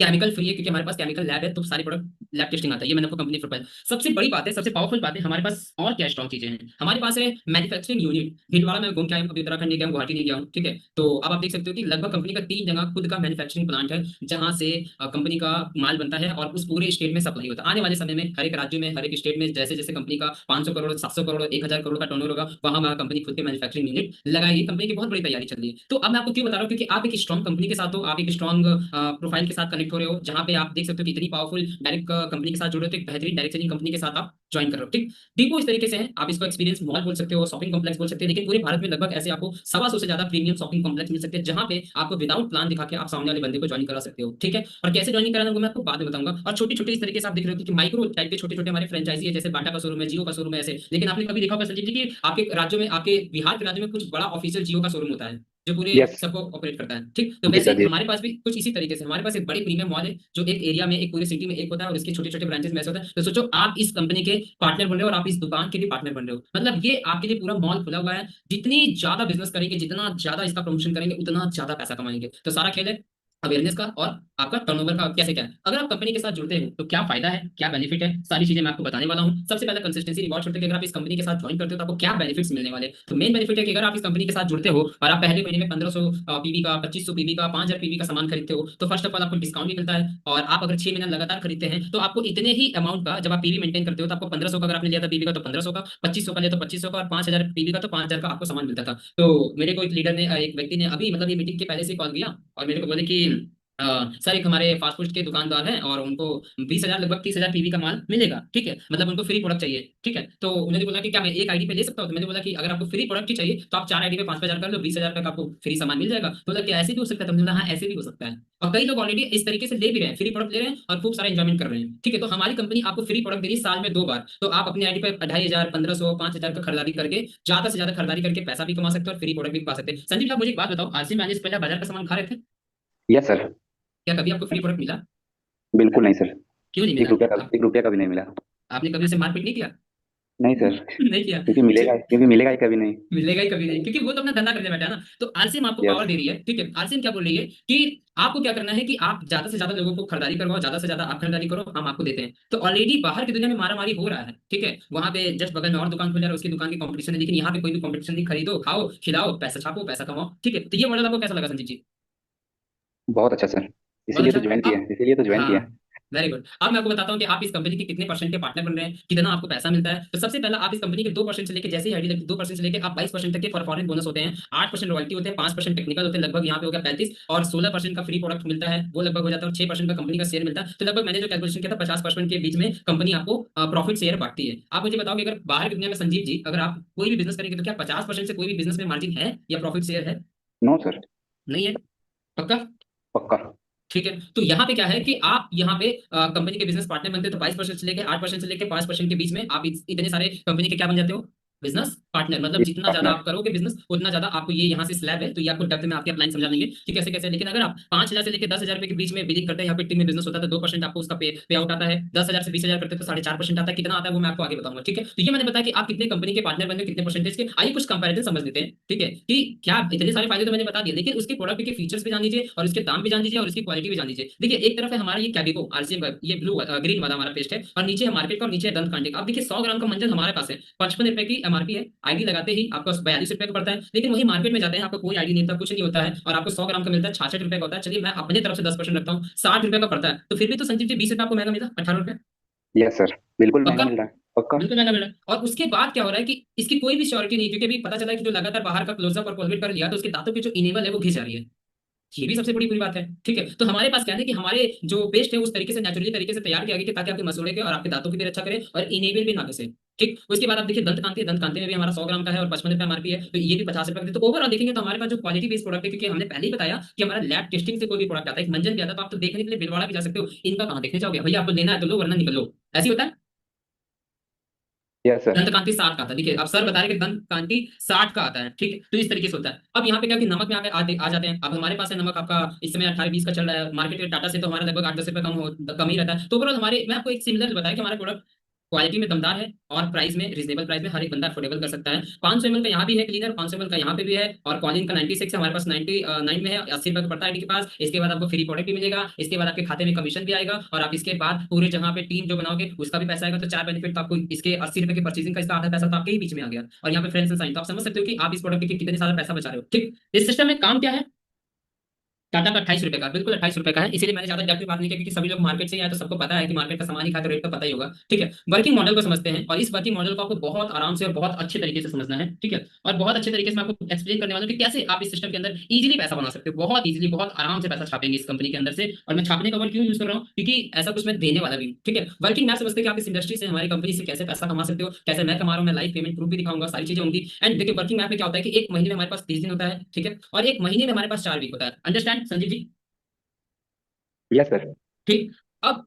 केमिकल फ्री है, क्योंकि हमारे पास केमिकल लैब है, तो सारे प्रोडक्ट लैब टेस्टिंग आता है। ये मैंने आपको कंपनी प्रोफाइल। सबसे बड़ी बात है, सबसे पावरफुल बात है, हमारे पास और क्या स्ट्रॉन्ग चीजें हैं। हमारे पास है मैन्युफैक्चरिंग यूनिट। भीलवाड़ा में घूम के आया हूं, अभी उत्तराखंड नहीं गया हूं, गुवाहाटी नहीं गया हूं, ठीक है। तो अब आप देख सकते हो कि लगभग कंपनी का 3 जगह खुद का मैन्युफैक्चरिंग प्लांट है, जहां से कंपनी का माल बनता है और उस पूरे स्टेट में सप्लाई होता है। आने वाले समय में हर एक राज्य में, हर एक स्टेट में जैसे जैसे कंपनी का 500 करोड़, 700 करोड़, 1000 करोड़ का टर्नओवर होगा, वहां वहां कंपनी खुद के मैन्युफैक्चरिंग यूनिट लगाएगी। कंपनी की बहुत बड़ी तैयारी चल रही है। तो अब मैं आपको क्यों बता रहा हूँ? क्योंकि आप एक स्ट्रॉन्ग कंपनी के साथ हो, आप एक स्ट्रॉन्ग प्रोफाइल के साथ कनेक्ट हो रहे हो, जहां पे आप देख सकते हो कि इतनी पावरफुल डायरेक्ट कंपनी के साथ जुड़े हो, तो एक बेहतरीन डायरेक्ट सेलिंग कंपनी के साथ आप ज्वाइन कर रहे हो, ठीक। डिपो इस तरीके से है, आप इसको एक्सपीरियंस मॉल बोल सकते हो, शॉपिंग कॉम्प्लेक्स बोल सकते हैं, लेकिन पूरे भारत में लगभग ऐसे आपको 125 से ज्यादा प्रीमियम शॉपिंग कॉम्प्लेक्स मिल सकते हैं, जहां पे आपको विदाउट प्लान दिखा के आप सामने वाले बंदे को ज्वाइन करा सकते हो, ठीक है। और कैसे ज्वाइन कराना वो मैं आपको बाद में बताऊंगा। और छोटी छोटी इस तरीके से आप देख रहे हो कि माइक्रो टाइप के छोटे छोटे हमारे फ्रेंचाइजी है, जैसे बाटा का शोरूम है, जियो का शोरूम है, ऐसे। लेकिन आपने कभी देखा होगा संजीव जी कि आपके राज्यों में, आपके बिहार के राज्य में कुछ बड़ा ऑफिशियल जियो का शोरूम होता है, जो पूरे यस। सबको ऑपरेट करता है, ठीक। तो जी वैसे सर। जी। हमारे पास भी कुछ इसी तरीके से हमारे पास एक बड़ी प्रीमियम मॉल है, जो एक एरिया में, एक पूरे सिटी में एक होता है, और इसके छोटे छोटे ब्रांचेस में ऐसे होता है। तो सोचो आप इस कंपनी के पार्टनर बन रहे हो और आप इस दुकान के भी पार्टनर बन रहे हो, मतलब ये आपके लिए पूरा मॉल खुला हुआ है। जितनी ज्यादा बिजनेस करेंगे, जितना ज्यादा इसका प्रमोशन करेंगे, उतना ज्यादा पैसा कमाएंगे। तो सारा खेल है अवेयरनेस का और आपका टर्नओवर का कैसे क्या है। अगर आप कंपनी के साथ जुड़ते हो तो क्या फायदा है, क्या बेनिफिट है, सारी चीजें मैं आपको बताने वाला हूँ। सबसे पहले कंसिस्टेंसी रिवॉर्ड छोड़ते हैं कि अगर आप इस कंपनी के साथ ज्वाइन करते हो तो आपको क्या बेनिफिट्स मिलने वाले हैं। तो मेन बेनिफिट है कि अगर आप इस कंपनी के साथ जुड़ते हो और आप पहले महीने में 1500 पीवी का, 2500 पीवी का, 5000 पीवी का सामान खरीदते हो, तो फर्स्ट ऑफ ऑल आपको डिस्काउंट भी मिलता है। और आप अगर 6 महीने लगातार खरीदते हैं तो आपको इतने ही अमाउंट का, जब आप पीवी मेंटेन करते हो, तो आपको 1500 का अगर आपने लिया था पीवी का तो 1500 का, 2500 का लिया तो 2500 का, और 5000 पीवी का तो 5000 का आपको सामान मिलता था। तो मेरे को एक लीडर ने, एक व्यक्ति ने अभी मतलब ये मीटिंग के पहले से कॉल किया और मेरे को बोले कि सर एक हमारे फास्ट फूड के दुकानदार हैं और उनको 20,000 लगभग 30,000 पीवी का माल मिलेगा, ठीक है। मतलब उनको फ्री प्रोडक्ट चाहिए, ठीक है। तो उन्होंने बोला कि क्या मैं एक आईडी पे ले सकता हूँ? तो मैंने बोला कि अगर आपको फ्री प्रोडक्ट ही चाहिए तो आप 4 आईडी पे 5,000 कर लो, 20,000 तक आपको फ्री सामान मिल जाएगा। तो बोला कि ऐसे भी हो सकता है? तो हमने बोला हाँ ऐसे भी हो सकता है। और कई लोग ऑलरेडी इस तरीके से ले भी रहे हैं, फ्री प्रोडक्ट ले रहे हैं और खूब सारा एंजॉयमेंट कर रहे हैं, ठीक है। तो हमारी कंपनी आपको फ्री प्रोडक्ट दे रही है साल में 2 बार। तो आप अपने आईडी पे 2,500, 1,500, 5,000 का खरीदारी करके, ज्यादा से ज्यादा खरीदारी करके पैसा भी कमा सकते हो और फ्री प्रोडक्ट भी पा सकते हैं। संजीव साहब मुझे एक बात बताओ, आज से मैंने इस पहले बाजार का सामान खा रहे थे? Yes sir. क्या कभी आपको फ्री प्रोडक्ट मिला? बिल्कुल नहीं सर। क्यों नहीं एक मिला? रुपया का आप 1 रुपया का भी नहीं मिला। आपने कभी उसे मारपीट नहीं किया? नहीं सर। नहीं किया? क्योंकि मिलेगा ही कभी नहीं। मिलेगा ही कभी नहीं, क्योंकि वो तो अपना धंधा करने बैठा है ना। तो आरसीएम आपको यस। पावर दे रही है, ठीक है। आरसीएम क्या बोल रही है कि आपको क्या करना है कि आप ज्यादा से ज्यादा लोगों को खरीदारी करवाओ, ज्यादा से ज्यादा आप खरीदारी करो, हम आपको देते हैं। तो ऑलरेडी बाहर की दुनिया में मारामारी हो रहा है, ठीक है। वहां पे जस्ट बगल में और दुकान खुल रहा है, उसकी दुकान की कंपटीशन है, लेकिन यहाँ पे कोई भी कंपटीशन नहीं। खरीदो, खाओ, खिलाओ, पैसा छापो, पैसा कमाओ, ठीक है। तो ये मॉडल आपको कैसा लगा संजीव जी? बहुत अच्छा सर, बहुत इसीलिए तो अच्छा। ज्वाइन किया अब है, इसीलिए तो ज्वाइन किया है। हाँ, वेरी गुड। अब मैं आपको बताता हूँ कि आप इस कंपनी के कितने परसेंट के पार्टनर बन रहे हैं, कितना आपको पैसा मिलता है। तो सबसे पहला आप इस कंपनी के 2% से लेके, जैसे ही आईडी लगती है 2% से लेके आप 22% तक के परफॉर्मेंस बोनस होते हैं, 8% रॉयल्टी होते हैं, 5% टेक्निकल होते हैं, लगभग यहाँ पे हो गया 35, और 16% का फ्री प्रोडक्ट मिलता है, वो लगभग हो जाता है, और 6% का कंपनी का शेयर मिलता है। तो लगभग मैंने जो कैलकुलेशन किया था 50% के बीच में कंपनी आपको प्रॉफिट शेयर बांटती है। आप मुझे बताओगे अगर बाहर की दुनिया में संजीव जी, अगर आप कोई भी बिजनेस करेंगे तो क्या 50% से कोई भी बिजनेस में मार्जिन है या प्रॉफिट शेयर है? No sir. नहीं है। पक्का? पक्का। ठीक है। तो यहाँ पे क्या है कि आप यहाँ पे कंपनी के बिजनेस पार्टनर बनते हो, तो 22% से लेके 8% से लेके 5% के बीच में आप इतने सारे कंपनी के क्या बन जाते हो, बिजनेस पार्टनर। मतलब जितना ज्यादा पार्टनर। आप करोगे बिजनेस, उतना ज्यादा आपको ये यहाँ से स्लैब है, तो ये आपको डेप्थ में आपके अपलाइन समझा देंगे कि कैसे कैसे। लेकिन अगर आप 5,000 से लेकर 10,000 रुपए के बीच में बिलिंग करते हैं, यहाँ पे टीम में बिजनेस होता है, तो 2% आपको उसका पे आउट आता है। 10,000 से 20,000 करते हैं तो 4.5% आता है। कितना आता है वो मैं आपको आगे बताऊंगा, ठीक है। तो ये मैंने बताया कि आप कितने कंपनी के पार्टनर बन गए, कितने परसेंटेज के। आइए कुछ कंपैरिजन समझ लेते हैं, ठीक है, कि क्या इतने सारे फायदे तो मैंने बता दिए, लेकिन उसके प्रोडक्ट के फीचर्स भी जान लीजिए, और उसके दाम भी जान लीजिए, और उसकी क्वालिटी भी जान लीजिए। देखिए एक तरफ है हमारा ये कैबिको आरसीएम, ये ब्लू ग्रीन वाला हमारा पेस्ट है, और नीचे है मार्केट का, और नीचे है दंत कांटे का। आप देखिए 100 ग्राम का मंजन हमारे पास है, 55 रुपए की एमआरपी है। आईडी लगाते ही आपको 42 रुपए का पड़ता है, लेकिन वही मार्केट में जाते हैं आपको कोई आईडी नहीं होता, कुछ नहीं होता है, और आपको 100 ग्राम का मिलता है 66 रुपए का होता है। चलिए मैं अपनी तरफ से 10% रखता हूँ, 60 रुपए का पड़ता है। तो फिर भी तो संजीव जी 20 रुपए आपको महंगा मिला, 18 रुपए। यस सर, बिल्कुल महंगा पक्का? मिल रहा है। पक्का। बिल्कुल महंगा मिल रहा है। और उसके बाद क्या हो रहा है कि इसकी कोई भी श्योरिटी नहीं, क्योंकि अभी पता चला है कि जो लगातार बाहर का क्लोजअप और कोलगेट कर लिया, तो उसके दांतों की जो इनेबल है वो घिस जा रही है। ये भी सबसे बड़ी बुरी बात है, ठीक है। तो हमारे पास क्या है कि हमारे जो पेस्ट है उस तरीके से नेचुरली तरीके से तैयार किया गया कि ताकि आपके मसूड़े के और आपके दांतों की भी रक्षा करे, और इनेबल भी ना घसे। ठीक, उसके बाद आप देखिए दंत कांति है, दंत कांति में भी हमारा 100 ग्राम का है और 55 रुपए एमआरपी है, तो ये भी 50 रुपए का। तो ओवरऑल देखेंगे तो हमारे पास जो क्वालिटी बेस्ड प्रोडक्ट है, क्योंकि हमने पहले ही बताया कि हमारा लैब टेस्टिंग से कोई भी प्रोडक्ट आता है, एक मंजन भी आता है, तो आप तो देखने के लिए भिलवाड़ा भी जा सकते हो। इनका कहाँ देखने जाओगे भैया, आपको लेना है तो लो, वरना निकल लो। ऐसे ही होता है। Yes sir. दंत कांति 60 का आता है, देखिए अब सर बता रहे कि दंत कांति 60 का आता है, ठीक है। तो इस तरीके से होता है। अब यहाँ पे क्या कि नमक में आ जाते हैं। अब हमारे पास है नमक आपका इस समय 18-20 का चल रहा है, मार्केट के टाटा से तो हमारा लगभग 8-10 रुपए कम ही रहता है। तो ओवरऑल हमारे, मैं आपको एक सिमिलर बताया कि हमारा प्रोडक्ट क्वालिटी में दमदार है, और प्राइस में रीजनेबल प्राइस में हर एक बंदा अफोर्डेबल कर सकता है। 500 ml का यहाँ भी है क्लीनर, 500 ml का यहाँ पे भी है, और कॉलिन का 96 है हमारे पास, 99 में है, 80 रुपए का पड़ता है आईडी के पास। इसके बाद आपको फ्री प्रोडक्ट भी मिलेगा, इसके बाद आपके खाते में कमीशन भी आएगा, और आप इसके बाद पूरे जहाँ पे टीम जो बनाओगे उसका भी पैसा आएगा। तो 4 बेनिफिट तो आपको इसके 80 रुपए के परचेजिंग का, इसका आधा पैसा तो आपके ही बीच में आ गया, और यहाँ पे फ्रेंड्स एंड साइन। तो आप समझ सकते हो कि आप इस प्रोडक्ट के कितने सारा पैसा बचा रहे हो, ठीक। इस सिस्टम में काम क्या है, टाटा का 28 रुपए का, बिल्कुल 28 रुपए का है। इसीलिए मैंने ज्यादा डेप्थ में बात नहीं की, क्योंकि सभी लोग मार्केट से ही आए, तो सबको पता है कि मार्केट का सामान ही खाकर रेट तो पता ही होगा, ठीक है। वर्किंग मॉडल को समझते हैं, और इस वर्किंग मॉडल को आपको बहुत आराम से और बहुत अच्छे तरीके से समझना है, ठीक है। और बहुत अच्छे तरीके से मैं आपको एक्सप्लेन करने वाला हूँ कि कैसे आप इस सिस्टम के अंदर इजीली पैसा बना सकते हो, बहुत इजीली, बहुत आराम से पैसा छापेंगे इस कंपनी के अंदर से। और मैं छापने का वर्ड क्यों यूज कर रहा हूँ, क्योंकि ऐसा कुछ मैं देने वाला भी हूँ, ठीक है। वर्किंग मैप समझते हैं कि आप इस इंडस्ट्री से, हमारी कंपनी से कैसे पैसा कमा सकते हो, कैसे मैं कमा रहा हूँ, मैं लाइव पेमेंट प्रूफ भी दिखाऊंगा, सारी चीजें होंगी। एंड देखिए वर्किंग मैप में क्या होता है कि एक महीने में हमारे पास 30 दिन होता है, ठीक है, और एक महीने में हमारे पास 4 वीक होता है। Understand Sanjeev ji? Yes sir. ठीक। अब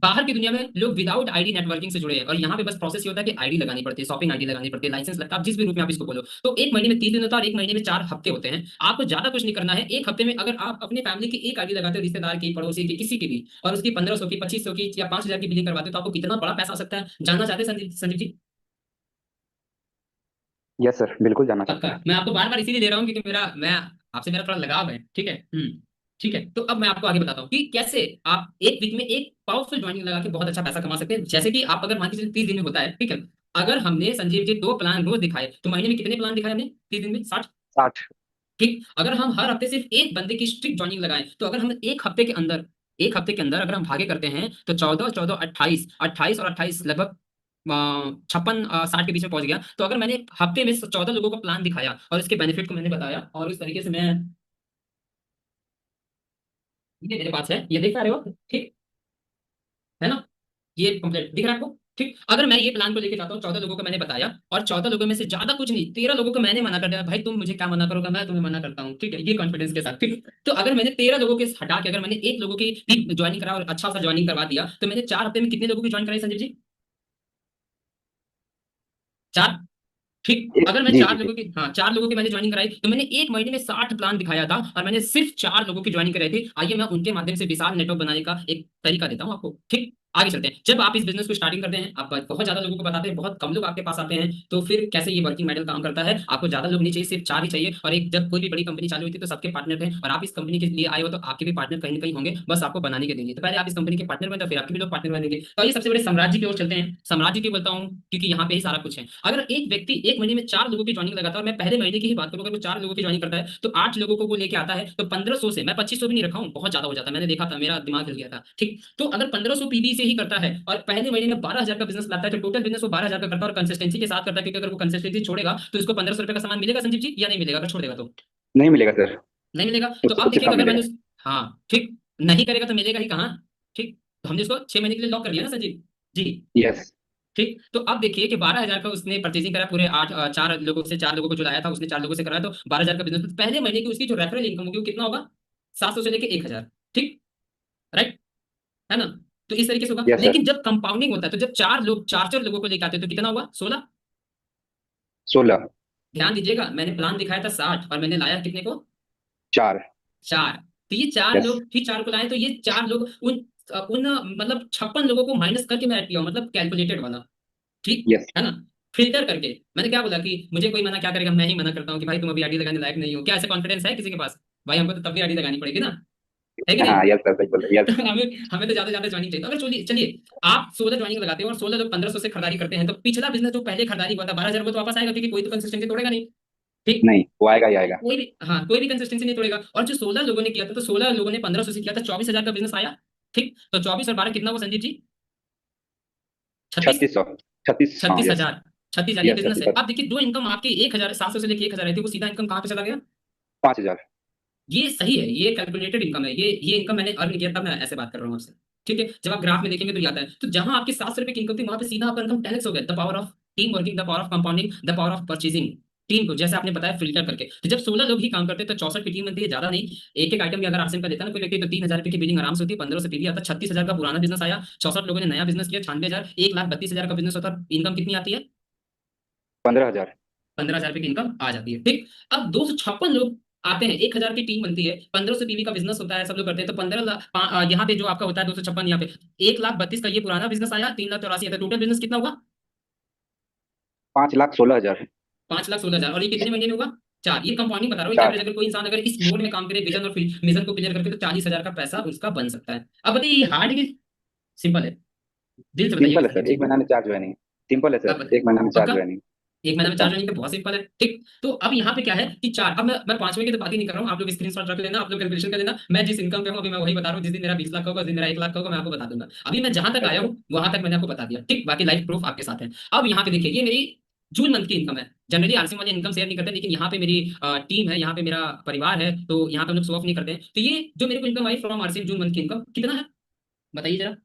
बाहर की दुनिया में लोग विदाउट आईडी नेटवर्किंग से जुड़े हैं, और यहाँ पे बस प्रोसेस ये होता है कि आईडी लगानी पड़ती है, शॉपिंग आईडी लगानी पड़ती है, लाइसेंस लगता है, आप जिस भी रूप में आप इसको बोलो। तो एक महीने में 30 दिन होता है, और एक महीने में 4 हफ्ते होते हैं। आपको ज्यादा कुछ नहीं करना है। एक हफ्ते में अगर आप अपने फैमिली की एक आईडी लगाते हो, रिश्तेदार की, पड़ोसी की, किसी की भी, और उसकी 1500 की, 2500 की या 5,000 की बिलिंग करवाते हो, तो आपको कितना बड़ा पैसा आ सकता है, जानना चाहते हैं संजीव जी? यस सर, बिल्कुल जानना चाहते पक्का। हैं। मैं आपको बार बार इसीलिए दे रहा हूँ क्योंकि मैं आपसे मेरा थोड़ा लगाव है, ठीक है। ठीक है। तो अब मैं आपको आगे बताता हूँ कि कैसे आप एक वीक में एक पावरफुल ज्वाइनिंग लगा के बहुत अच्छा पैसा कमा सकते हैं। जैसे कि आप अगर मान के चलिए 30 दिन में होता है, ठीक है। अगर हमने संजीव जी 2 प्लान रोज दिखाए, तो महीने में कितने प्लान दिखाए हमने 30 दिन में? 60। 60। ठीक। अगर हम हर हफ्ते सिर्फ एक बंदे की स्ट्रिक्ट ज्वाइनिंग लगाएं, तो अगर हम एक हफ्ते के अंदर अगर हम भागे करते हैं, तो 14 14 28, 28 और 28 लगभग 56 60 के बीच में पहुंच गया। तो अगर मैंने हफ्ते में 14 लोगों को प्लान दिखाया, और इसके बेनिफिट को मैंने बताया, और इस तरीके से मैं, ये मेरे पास है, ये देख पा रहे हो, ठीक है ना? ये कंप्लीट दिख रहा है आपको, ठीक। अगर मैं ये प्लान को लेके जाता हूँ, 14 लोगों को मैंने बताया, और 14 लोगों में से ज्यादा कुछ नहीं, 13 लोगों को मैंने मना कर दिया, भाई तुम मुझे क्या मना करोगे, मैं तुम्हें मना करता हूँ, ठीक है, ये कॉन्फिडेंस के साथ, ठीक। तो अगर मैंने 13 लोगों के हटा के, अगर मैंने एक लोगों की ज्वाइनिंग करा और अच्छा सा ज्वाइनिंग करवा दिया, तो मैंने 4 हफ्ते में कितने लोगों की ज्वाइन कराई संजीव जी? 4। ठीक। अगर मैं जी जी 4 जी। लोगों की, हाँ 4 लोगों की मैंने ज्वाइनिंग कराई, तो मैंने एक महीने में 60 प्लान दिखाया था, और मैंने सिर्फ 4 लोगों की ज्वाइनिंग कराई थी। आइए मैं उनके माध्यम से विशाल नेटवर्क बनाने का एक तरीका देता हूँ आपको, ठीक। आगे चलते हैं। जब आप इस बिजनेस को स्टार्टिंग करते हैं, आप बहुत ज्यादा लोगों को बताते हैं, बहुत कम लोग आपके पास आते हैं, तो फिर कैसे ये वर्किंग मॉडल काम करता है? आपको ज्यादा लोग नहीं चाहिए, सिर्फ 4 ही चाहिए। और एक जब कोई भी बड़ी कंपनी चालू होती है तो सबके पार्टनर हैं, और आप इस कंपनी के लिए आए हो तो आपके भी पार्टनर कहीं ना कहीं होंगे, बस आपको बनाने के देंगे। तो पहले आप इस कंपनी के पार्टनर बने, तो फिर आपके भी लोग पार्टनर बनेंगे। तो ये सबसे बड़े साम्राज्य की ओर चलते हैं। साम्राज्य क्यों बोलता हूँ? क्योंकि यहाँ पे ही सारा कुछ है। अगर एक व्यक्ति एक महीने में 4 लोगों की ज्वाइनिंग लगाता है, और मैं पहले महीने की ही बात करूँ, अगर वो 4 लोगों की ज्वाइनिंग करता है तो 8 लोगों को वो लेके आता है, तो 1500 से, मैं 2500 भी नहीं रखा हूँ, बहुत ज्यादा हो जाता है, मैंने देखा था, मेरा दिमाग हिल गया था, ठीक। तो अगर 1500 पीबी से ही करता है और पहले महीने में 12,000 का बिजनेस लाता है, तो टोटल बिजनेस वो 12,000 का करता है, और कंसिस्टेंसी के साथ करता है। क्योंकि अगर वो कंसिस्टेंसी छोड़ेगा तो उसको 1500 रुपए का सामान मिलेगा संजीव जी, या नहीं मिलेगा अगर छोड़ेगा तो? नहीं मिलेगा सर, नहीं मिलेगा। तो अब उससे देखिए, कम अगर मैंने मिलेगा। हाँ ठीक, नहीं करेगा तो मिलेगा ही कहाँ? ठीक, तो हमने इसको 6 महीने के लिए लॉक कर लिया ना संजीव जी। यस। ठीक, तो अब देखिए कि 12,000 का उसने परचेजिंग करा, पूरे 4 लोगों से, 4 लोगों को जो लाया था उसने 4 लोगों से कराया, तो 12,000 का बिजनेस। तो पहले महीने की उसकी जो रेफरल इनकम होगी वो कितना होगा? 700 से लेके 1,000। ठीक, राइट, है ना? तो इस तरीके से होगा। Yes sir. लेकिन जब कंपाउंडिंग होता है, तो जब 4 लोग 4 लोगों को लेके आते हैं, तो कितना हुआ? 16। 16। ध्यान दीजिएगा, मैंने प्लान दिखाया था 60, और मैंने लाया कितने को? 4। 4। तो ये 4 यस। लोग ही 4 को लाए, तो ये 4 लोग उन मतलब 56 लोगों को माइनस करके मैं ऐड किया हूं, मतलब कैलकुलेटेड वाला। ठीक यस। है ना? फिल्टर करके। मैंने क्या बोला कि मुझे कोई मना क्या करेगा? मैं ही मना करता हूँ कि भाई तुम अभी आईडी लगाने लायक नहीं हो। क्या ऐसे कॉन्फिडेंस है किसी के पास? भाई हमको तो तब भी आईडी लगानी पड़ेगी ना, है कि हाँ नहीं? यस सर, सही बोल रहे, तो यस। हमें तो ज्यादा ज्वाइनिंग चाहिए। तो अगर चलिए चलिए, आप 16 ज्वाइनिंग लगाते हो और 16 लोग 1500 से खरीदारी करते हैं, तो पिछला बिजनेस जो पहले खरीदारी हुआ था 12,000 को तो वापस आएगा, क्योंकि कोई तो कंसिस्टेंसी तोड़ेगा नहीं। ठीक, नहीं, वो आएगा ही आएगा। कोई भी, हाँ, कोई भी कंसिस्टेंसी नहीं तोड़ेगा। और जो 16 लोगों ने किया था, तो 16 लोगों ने 1500 से किया था, 24,000 का बिजनेस आया। ठीक, तो 24 और 12 कितना हुआ संजीव जी? 36। 3600। 36, हाँ छत्तीस यस। हजार 36,000 ये यस बिजनेस है। 36। अब देखिए, दो इनकम आपकी 1,700 से लेके 1,000 आई थी, वो सीधा इनकम कहाँ पे चला गया? 5000। ये सही है, ये कैलकुलेटेड इनकम है। ये इनकम मैंने अर्न किया था, मैं ऐसे बात कर रहा हूँ आपसे। ठीक है, जब आप ग्राफ में देखेंगे तो याद है, तो जहां आपकी 700 रुपए की इनकम थी, वहां पे सीधा आपका इनकम 10x हो गया। The power of team working, the power of compounding, the power of purchasing. Team को, जैसे आपने बताया, फिल्टर करके। तो जब 16 लोग ही काम करते हैं, तो 64 की टीम बनती है, ज्यादा नहीं। एक एक आइटम भी अगर आपसे का लेता है ना कोई व्यक्ति, तो 3,000 रुपए की बिलिंग आराम से होती है, 15 से पीवी आता है। 36,000 का पुराना बिजनेस आया, 64 लोगों ने नया बिजनेस किया, 96,000, 1,32,000 का बिजनेस होता है, इनकम कितनी आती है? 15000। 15,000 रुपए की इनकम आ जाती है। ठीक, अब 256 लोग आते हैं, 1,000 की टीम बनती है, 15 से पीवी का बिजनेस होता है, सब लोग करते हैं, तो 15 लाख यहाँ पे जो आपका होता है 256, यहाँ पे 1,32,000 का ये पुराना बिजनेस आया, 3,84,000 आता है। टोटल बिजनेस कितना हुआ? 5,16,000। 5,16,000। और ये कितने महीने में हुआ? 4। ये कंपाउंडिंग बता रहा हूँ। एवरेज 4। अगर कोई इंसान अगर इस मोड में काम करे, विजन और मिशन को क्लियर करके, तो 40,000 का पैसा उसका बन सकता है। अब बताइए, ये हार्ड है कि सिंपल है? दिल से बताइएगा सिंपल है संजीव सर, जी। एक महीना में 4 ज्वाइनिंग। सिंपल है अब सर, एक महीना में 4 पक्का? ज्वाइनिंग। एक महीने में 4 पक्का। जॉइनिंग तो बहुत सिंपल है। ठीक, तो अब यहाँ पे क्या है कि 4, अब मैं 5वें की तो बात ही नहीं कर रहा हूँ, आप लोग स्क्रीनशॉट रख लेना, आप लोग कैलकुलेशन कर लेना। मैं जिस इनकम पे हूँ अभी, मैं वही बता रहा हूँ। जिस दिन मेरा 20 लाख का होगा, जिस दिन मेरा 1 लाख का होगा, मैं आपको बता दूंगा। अभी मैं जहां तक आया अच्छा। हूँ वहां तक मैंने आपको बता दिया। ठीक, बाकी लाइव प्रूफ आपके साथ है। अब यहाँ पे देखिए, ये मेरी जून मंथ की इनकम है। जनरली आरसीएम वाले इनकम शेयर नहीं करते, लेकिन यहाँ पे मेरी टीम है, यहाँ पे मेरा परिवार है, तो यहाँ पे हम लोग शो ऑफ नहीं करते हैं। तो ये जो मेरे को income I from RCM, June month की इनकम कितना है बताइए जरा?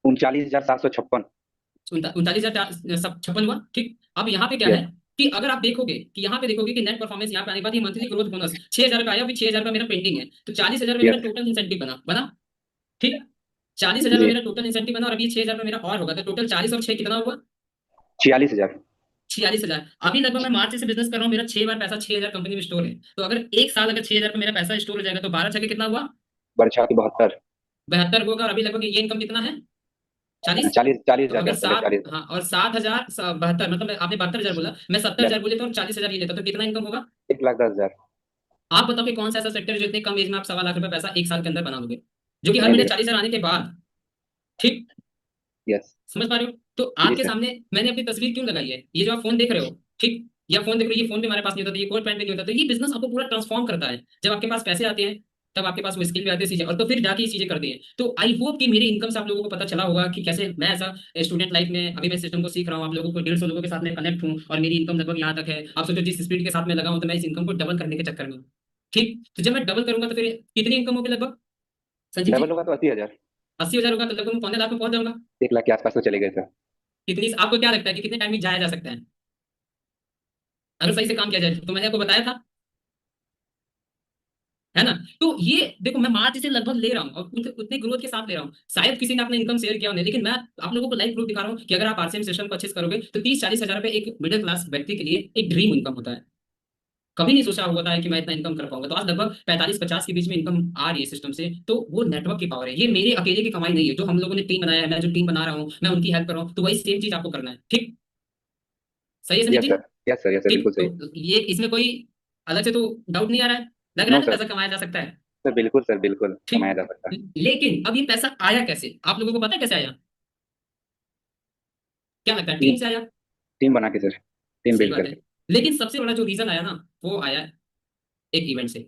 39,756। 39,56 हुआ। ठीक, अब यहाँ पे क्या है यस। कि अगर आप देखोगे कि यहाँ पे देखोगे कि नेट परफॉर्मेंस यहाँ पे आने के बाद ये मंथली ग्रोथ बोनस 6,000 का आया, अभी 6,000 का मेरा पेंडिंग है, तो 40,000 में मेरा यस। टोटल इंसेंटिव बना बना ठीक, 40,000 में जी। मेरा टोटल इंसेंटिव बना, और अभी 6,000 में मेरा और होगा, तो टोटल 40 और 6 कितना हुआ? 46,000। 46,000। अभी लगभग मैं मार्च से बिजनेस कर रहा हूँ, मेरा 6 बार पैसा 6,000 कंपनी में स्टोर है। तो अगर एक साल अगर 6,000 का मेरा पैसा स्टोर हो जाएगा, तो 12 छके कितना हुआ? बरछा की 72। 72 होगा। और अभी लगभग ये इनकम कितना है? 40। 40,000 तो का अगर पहले 7, 40,000। हाँ, और 7,000 72, मतलब आपने 72,000 बोला, मैं 70,000 यस। बोले तो, और 40,000 ये लेता, तो कितना इनकम होगा? 1,10,000। आप बताओ कि कौन सा ऐसा सेक्टर है जो इतने कम एज में आप 1.25 लाख रुपए पैसा एक साल के अंदर बना लोगे, जो कि हर नहीं महीने दे। 40,000 आने के बाद? ठीक, यस। समझ पा रहे हो? तो जी आपके सर। सामने मैंने अपनी तस्वीर क्यों लगाई है, ये जो आप फोन देख रहे हो, ठीक, या फोन देख रहे हो, ये फोन भी हमारे पास नहीं होता, तो ये कोड पैंट भी नहीं होता, तो ये बिजनेस आपको पूरा ट्रांसफॉर्म करता है। जब आपके पास पैसे आते हैं, तब आपके पास वो स्किल भी आती है, चीजें, और तो फिर जाके ये चीजें करती हैं। तो आई होप कि मेरी इनकम से आप लोगों को पता चला होगा कि कैसे मैं एज स्टूडेंट लाइफ में अभी मैं सिस्टम को सीख रहा हूँ, आप लोगों को 150 लोगों के साथ में कनेक्ट हूँ, और मेरी इनकम लगभग यहाँ तक है। आप सोचो जिस स्पीड के साथ में लगा हूँ, तो मैं इस इनकम को डबल करने के चक्कर में हूँ। ठीक, तो जब मैं डबल करूंगा तो फिर कितनी इनकम होगी लगभग संजीव जी? डबल होगा तो 80,000। 80,000 होगा, तो लगभग मैं 15 लाख में पहुंच जाऊंगा। 1 लाख के आसपास तो चले गए सर। कितनी, आपको क्या लगता है कि कितने टाइम में जाया जा सकता है अगर सही से काम किया जाए? तो मैंने आपको बताया था, है ना? तो ये देखो, मैं मार्च से लगभग ले रहा हूँ, और उतने ग्रोथ के साथ ले रहा हूँ। शायद किसी ने अपना इनकम शेयर किया होने, लेकिन मैं आप लोगों को लाइव प्रूफ दिखा रहा हूँ कि अगर आप आरसीएम सिस्टम को अच्छे से करोगे, तो 30-40 हजार रुपए एक मिडिल क्लास व्यक्ति के लिए एक ड्रीम इनकम होता है। कभी नहीं सोचा होता है कि मैं इतना इनकम कर पाऊंगा। तो आज लगभग 45-50 के बीच में इनकम आ रही है सिस्टम से। तो वो नेटवर्क की पावर है, ये मेरे अकेले की कमाई नहीं है। जो हम लोगों ने टीम बनाया है, मैं जो टीम बना रहा हूँ, मैं उनकी हेल्प कर रहा हूँ, तो वही सेम चीज आपको करना है। ठीक, सही है Sanjeev yes ji? Sir, yes sir, yes sir, ठीक, बिल्कुल सही। तो ये इसमें कोई अलग से तो डाउट नहीं आ रहा है? लग रहा नो है ना सर। पैसा कमाया जा सकता है? सर बिल्कुल सर, बिल्कुल ठीक, कमाया जा सकता है। लेकिन अब ये पैसा आया कैसे? आप लोगों को पता है कैसे आया? क्या लगता है, टीम टीम से आया? टीम बना के सर, टीम सही बिल्ड बात है। करके। लेकिन सबसे बड़ा जो रीजन आया ना, वो आया एक इवेंट से।